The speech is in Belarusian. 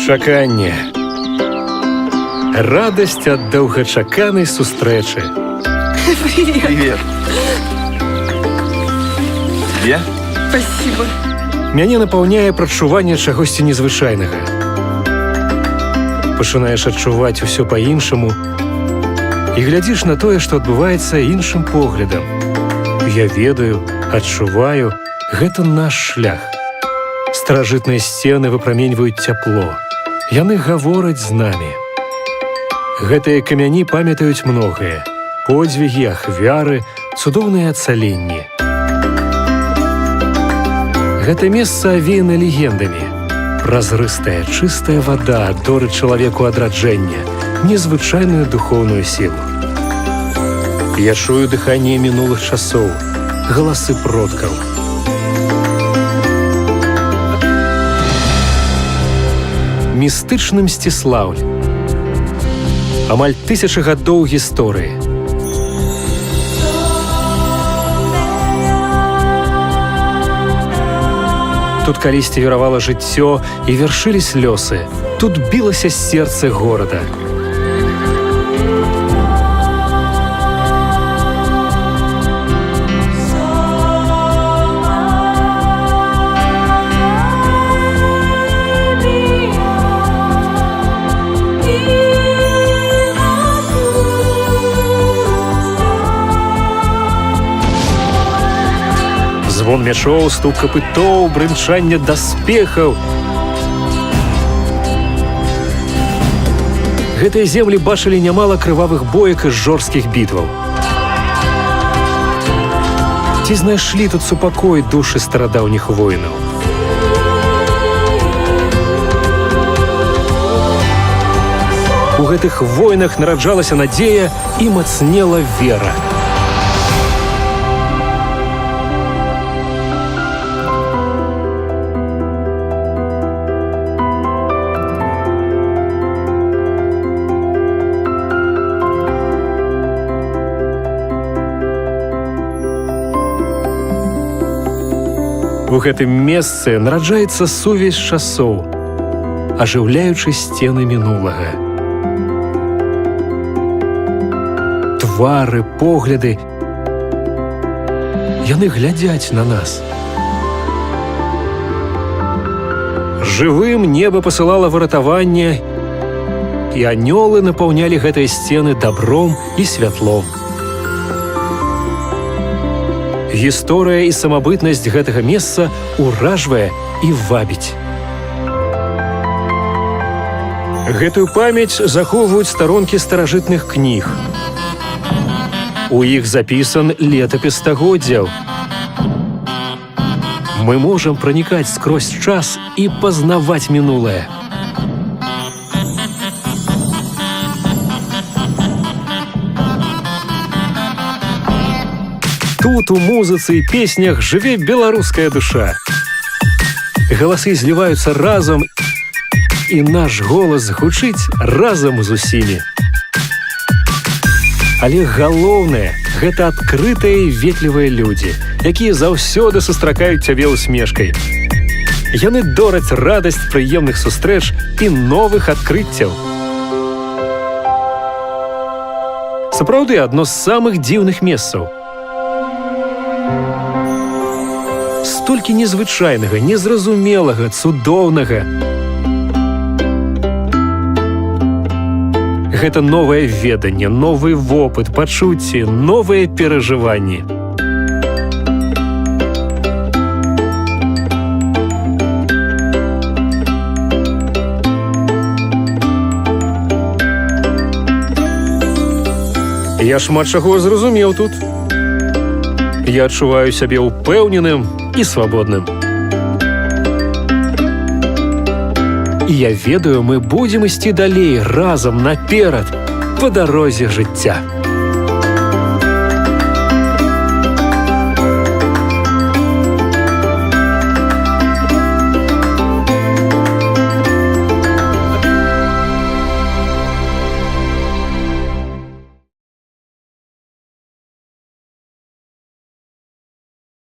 Чаканне. Радасць ад доўгачаканай сустрэчы. Привет. Тебе? Спасибо. Мяне напаўняе прадчуванне чагосьці незвычайнага. Пачынаеш адчуваць усё па-іншаму і глядзіш на тое, што адбываецца іншым поглядам. Я ведаю, адчуваю, гэта наш шлях. Старажытныя сцены выпраменьваюць цяпло. Яны гавораць з намі. Гэтыя камяні памятаюць многае. Подзвігі, ахвяры, цудоўныя ацаленні. Гэта месца авеяна легендамі. Празрыстая, чыстая вада дорыць чалавеку адраджэння, незвычайную духоўную сілу. Я чую дыханне мінулых часоў, галасы продкаў. Містычны Мсціслаўль. Амаль 1000 гадоў гісторыі. Тут калісьці віравала жыццё і вяршылись лёсы. Тут білася сэрца горада. Звон мячоў, стук капытоў, брынчанне даспехаў. Гэтыя землі бачылі нямала крывавых боек і жорсткіх бітваў. Ці знайшлі тут супакой душы старадаўніх воінаў? У гэтых войнах нараджалася надзея і мацнела вера. У гэтым месцы нараджаецца сувязь часоў, ажыўляючы сцены мінулага. Твары, погляды, яны глядзяць на нас. Жывым неба пасылала выратаванне, і анёлы напаўнялі гэтыя сцены дабром і святлом. Гісторыя і самабытнасць гэтага месца ўражвае і вабіць. Гэтую памяць захоўваюць старонкі старажытных кніг. У іх запісан летапіс стагоддзяў. Мы можам пранікаць скрозь час і пазнаваць мінулае. Тут у музыцы і песнях жыве беларуская душа. Галасы зліваюцца разам, і наш голас гучыць разам з усімі. Але галоўнае – гэта адкрытыя і ветлівыя людзі, якія заўсёды сустракаюць цябе усмешкай. Яны дораць радасць прыемных сустрэч і новых адкрыццяў. Сапраўды, адно з самых дзіўных месцаў. Столькі незвычайнага, незразумелага, цудоўнага. Гэта новае веданне, новы вопыт, пачуцці, новыя перажыванні. Я шмат чаго зразумеў тут. Я адчуваю сябе ўпэўненым і свабодным. І я ведаю, мы будзем ісці далей разам наперад па дарозе жыцця.